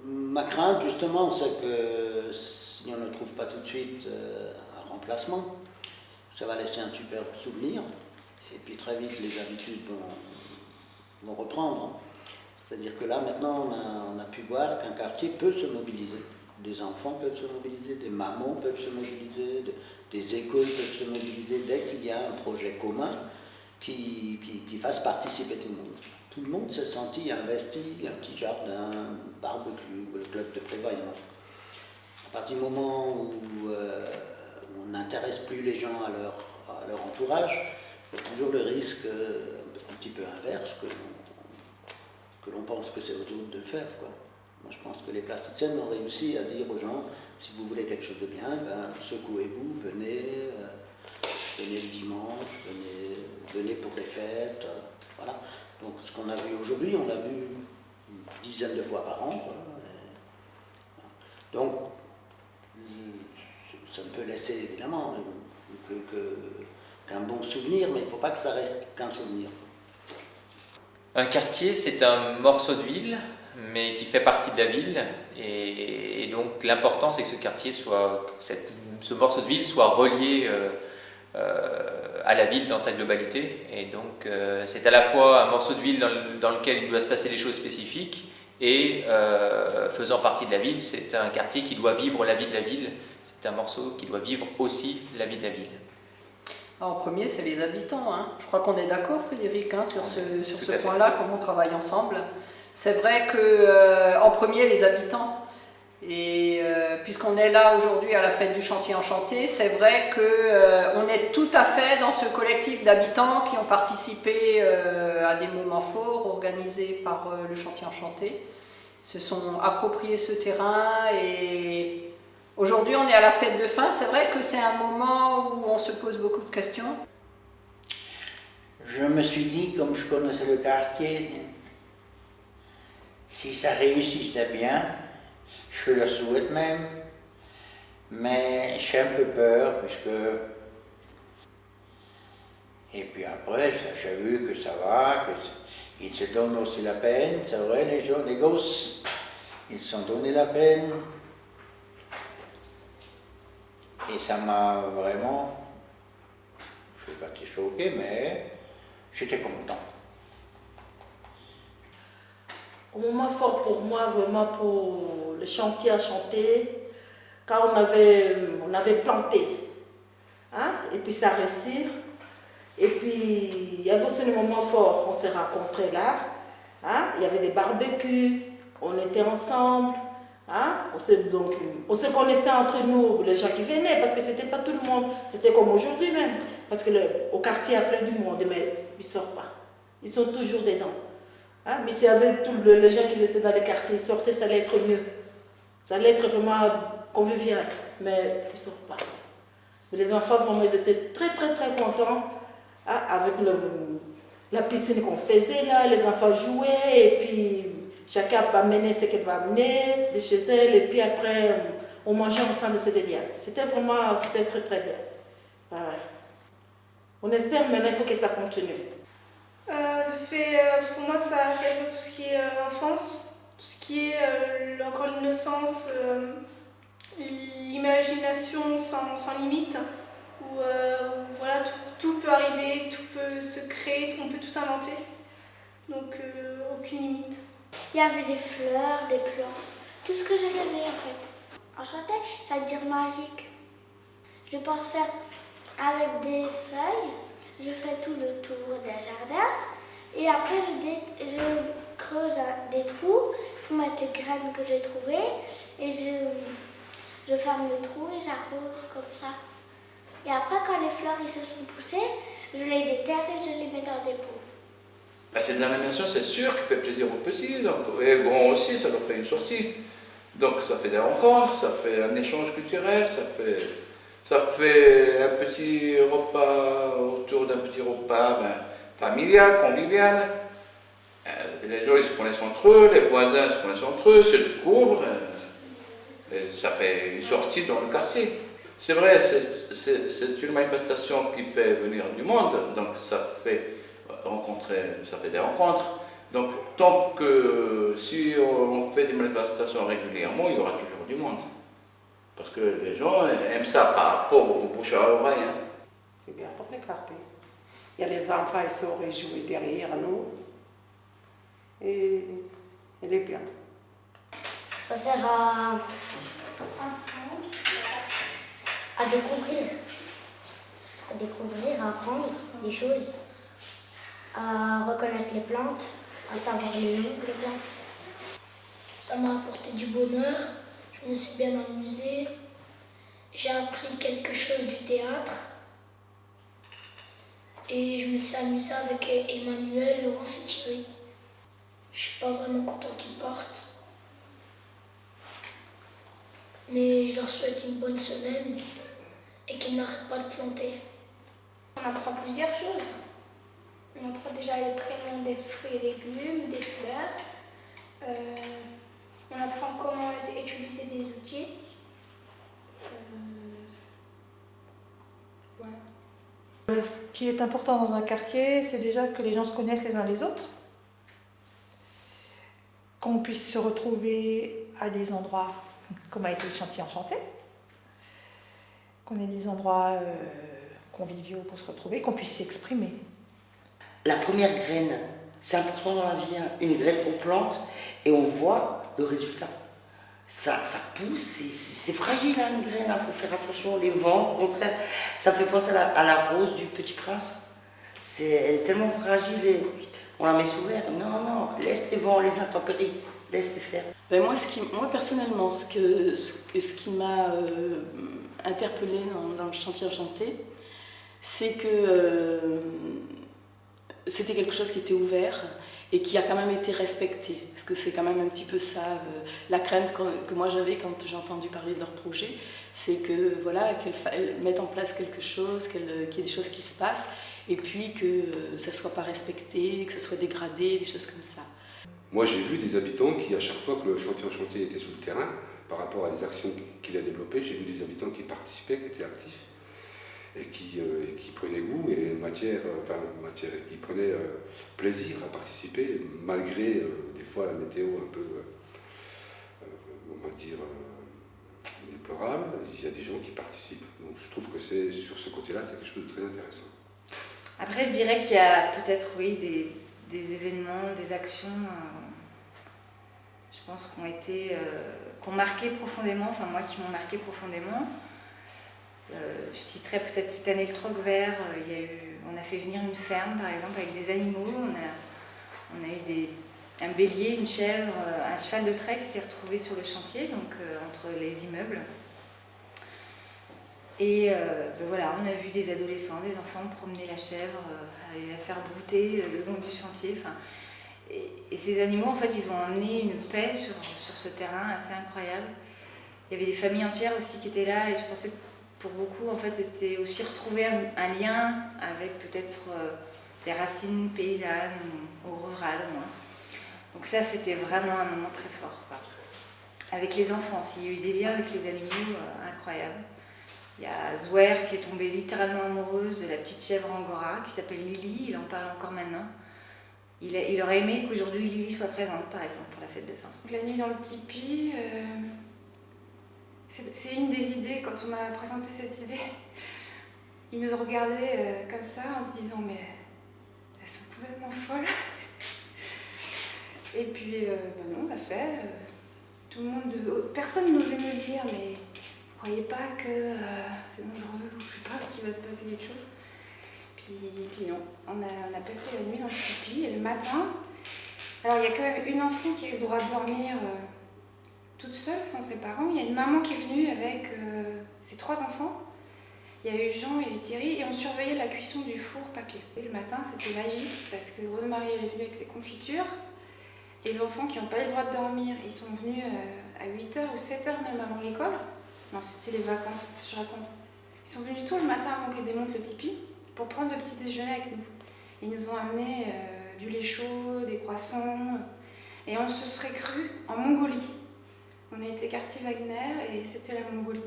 Ma crainte, justement, c'est que si on ne trouve pas tout de suite un remplacement, ça va laisser un super souvenir, et puis très vite les habitudes vont reprendre. C'est-à-dire que là, maintenant, on a pu voir qu'un quartier peut se mobiliser. Des enfants peuvent se mobiliser, des mamans peuvent se mobiliser, des écoles peuvent se mobiliser dès qu'il y a un projet commun qui fasse participer tout le monde. Tout le monde s'est senti investi, un petit jardin, un barbecue, le club de prévoyance. À partir du moment où on n'intéresse plus les gens à leur entourage, il y a toujours le risque un petit peu inverse que l'on pense que c'est aux autres de le faire, quoi. Moi, je pense que les plasticiennes ont réussi à dire aux gens, si vous voulez quelque chose de bien, secouez-vous, venez le dimanche, venez pour les fêtes, voilà. Donc ce qu'on a vu aujourd'hui, on l'a vu une dizaine de fois par an, quoi. Donc ça ne peut laisser évidemment qu'un bon souvenir, mais il ne faut pas que ça reste qu'un souvenir. Un quartier, c'est un morceau de ville, mais qui fait partie de la ville, et donc l'important c'est que ce morceau de ville soit relié à la ville dans sa globalité, et donc c'est à la fois un morceau de ville dans lequel il doit se passer des choses spécifiques, et faisant partie de la ville, c'est un quartier qui doit vivre la vie de la ville, c'est un morceau qui doit vivre aussi la vie de la ville. En premier, c'est les habitants. Hein. Je crois qu'on est d'accord, Frédéric, sur ce point-là, comment on travaille ensemble. C'est vrai qu'en premier, les habitants. Et puisqu'on est là aujourd'hui à la fête du Chantier Enchanté, c'est vrai qu'on est tout à fait dans ce collectif d'habitants qui ont participé à des moments forts organisés par le Chantier Enchanté, se sont appropriés ce terrain, et aujourd'hui on est à la fête de fin. C'est vrai que c'est un moment où on se pose beaucoup de questions. Je me suis dit, comme je connaissais le quartier, si ça réussissait bien, je le souhaite même, mais j'ai un peu peur, parce que... Et puis après, j'ai vu que ça va, qu'ils se donnent aussi la peine, c'est vrai, les gosses, ils se sont donné la peine. Et ça m'a vraiment, je ne vais pas te choquer, mais j'étais content. Au moment fort pour moi, vraiment pour le Chantier Enchanté, quand on avait planté, hein, et puis ça réussit. Et puis il y avait aussi le moment fort, on s'est rencontrés là, hein, il y avait des barbecues, on était ensemble, hein, on se connaissait entre nous, les gens qui venaient, parce que c'était pas tout le monde, c'était comme aujourd'hui même, parce que au quartier il y a plein du monde, mais ils ne sortent pas, ils sont toujours dedans. Hein, mais s'il y avait tous les gens qui étaient dans les quartiers, ils sortaient, ça allait être mieux. Ça allait être vraiment convivial, mais ils ne sortent pas. Mais les enfants, vraiment, ils étaient très, très, très contents, hein, avec la piscine qu'on faisait là, les enfants jouaient, et puis chacun amenait ce qu'elle va amener de chez elle, et puis après, on mangeait ensemble, c'était bien. C'était très, très bien. Ouais. On espère maintenant, il faut que ça continue. Pour moi, ça évoque tout ce qui est enfance, tout ce qui est encore l'innocence, l'imagination sans limite, où voilà, tout peut arriver, tout peut se créer, on peut tout inventer, donc aucune limite. Il y avait des fleurs, des plantes, tout ce que j'ai rêvé en fait. Enchanté, ça veut dire magique. Je pense faire avec des feuilles, je fais tout le tour d'un jardin. Et après, je creuse des trous pour mettre les graines que j'ai trouvées. Et je ferme le trou et j'arrose comme ça. Et après, quand les fleurs se sont poussées, je les déterre et je les mets dans des pots. C'est de l'animation, c'est sûr, qui fait plaisir aux petits. Donc, et bon aussi, ça leur fait une sortie. Donc ça fait des rencontres, ça fait un échange culturel, ça fait un petit repas autour d'un petit repas familial, convivial. Les gens ils se connaissent entre eux, les voisins se connaissent entre eux, se découvrent. Et ça fait une sortie dans le quartier. C'est vrai, c'est une manifestation qui fait venir du monde, donc ça fait des rencontres. Donc, tant que si on fait des manifestations régulièrement, il y aura toujours du monde. Parce que les gens aiment ça par rapport au bouche à oreille. Hein. C'est bien pour regarder. Il y a les enfants, ils sont réjouis derrière nous. Et elle est bien. Ça sert à découvrir. À découvrir, à apprendre des choses. À reconnaître les plantes, à savoir les noms des plantes. Ça m'a apporté du bonheur, je me suis bien amusée, j'ai appris quelque chose du théâtre et je me suis amusée avec Emmanuel, Laurence et Thierry. Je suis pas vraiment content qu'ils partent, mais je leur souhaite une bonne semaine et qu'ils n'arrêtent pas de planter. On apprend plusieurs choses. On apprend déjà les prénoms des fruits et légumes, des fleurs. On apprend comment utiliser des outils. Voilà. Ce qui est important dans un quartier, c'est déjà que les gens se connaissent les uns les autres, qu'on puisse se retrouver à des endroits comme a été le chantier enchanté, qu'on ait des endroits conviviaux pour se retrouver, qu'on puisse s'exprimer. La première graine, c'est important dans la vie, hein. Une graine qu'on plante et on voit le résultat. Ça pousse, c'est fragile hein, une graine, il faut faire attention, les vents, au contraire. Ça me fait penser à la rose du Petit Prince. Elle est tellement fragile et on la met sous verre. Non, laisse les vents, les intempéries, laisse les faire. Ben moi personnellement, ce qui m'a interpellée dans le chantier enchanté, c'est que c'était quelque chose qui était ouvert et qui a quand même été respecté. Parce que c'est quand même un petit peu ça, la crainte que moi j'avais quand j'ai entendu parler de leur projet, c'est que voilà, qu'elles mettent en place quelque chose, qu'il y ait des choses qui se passent, et puis que ça ne soit pas respecté, que ça soit dégradé, des choses comme ça. Moi j'ai vu des habitants qui, à chaque fois que le chantier enchanté était sur le terrain, par rapport à des actions qu'il a développées, j'ai vu des habitants qui participaient, qui étaient actifs, et qui prenaient goût et qui prenaient plaisir à participer, malgré des fois la météo un peu, on va dire, déplorable. Il y a des gens qui participent. Donc je trouve que sur ce côté-là, c'est quelque chose de très intéressant. Après, je dirais qu'il y a peut-être, oui, des événements, des actions, je pense, qui ont marqué profondément, enfin moi qui m'ont marqué profondément. Je citerai peut-être cette année le Troc Vert. On a fait venir une ferme par exemple avec des animaux. On a eu un bélier, une chèvre, un cheval de trait qui s'est retrouvé sur le chantier, donc entre les immeubles. Et voilà, on a vu des adolescents, des enfants promener la chèvre, aller la faire brouter le long du chantier. Et ces animaux, en fait, ils ont amené une paix sur ce terrain assez incroyable. Il y avait des familles entières aussi qui étaient là, et je pensais que pour beaucoup, en fait, c'était aussi retrouver un lien avec peut-être des racines paysannes ou rurales au moins. Donc ça, c'était vraiment un moment très fort, quoi. Avec les enfants aussi, il y a eu des liens avec les animaux incroyables. Il y a Zouer qui est tombée littéralement amoureuse de la petite chèvre angora qui s'appelle Lily, il en parle encore maintenant. Il aurait aimé qu'aujourd'hui Lily soit présente, par exemple, pour la fête de fin. La nuit dans le tipi, c'est une des idées, quand on a présenté cette idée. Ils nous ont regardés comme ça en se disant mais elles sont complètement folles. Et puis non, on l'a fait. Tout le monde, personne n'osait nous dire mais vous croyez pas que c'est dangereux, je sais pas qu'il va se passer quelque chose. Puis non, on a passé la nuit dans le tipi et le matin, alors il y a quand même une enfant qui a eu le droit de dormir toute seule sans ses parents. Il y a une maman qui est venue avec ses 3 enfants. Il y a eu Jean et Thierry et on surveillait la cuisson du four papier. Et le matin, c'était magique parce que Rosemarie elle est venue avec ses confitures. Les enfants qui n'ont pas eu le droit de dormir, ils sont venus à 8h ou 7h même avant l'école. Non, c'était les vacances, qu'est-ce que je raconte. Ils sont venus tôt le matin avant qu'elle démonte le tipi pour prendre le petit déjeuner avec nous. Ils nous ont amené du lait chaud, des croissants, et on se serait cru en Mongolie. On a été quartier Wagner et c'était la Mongolie.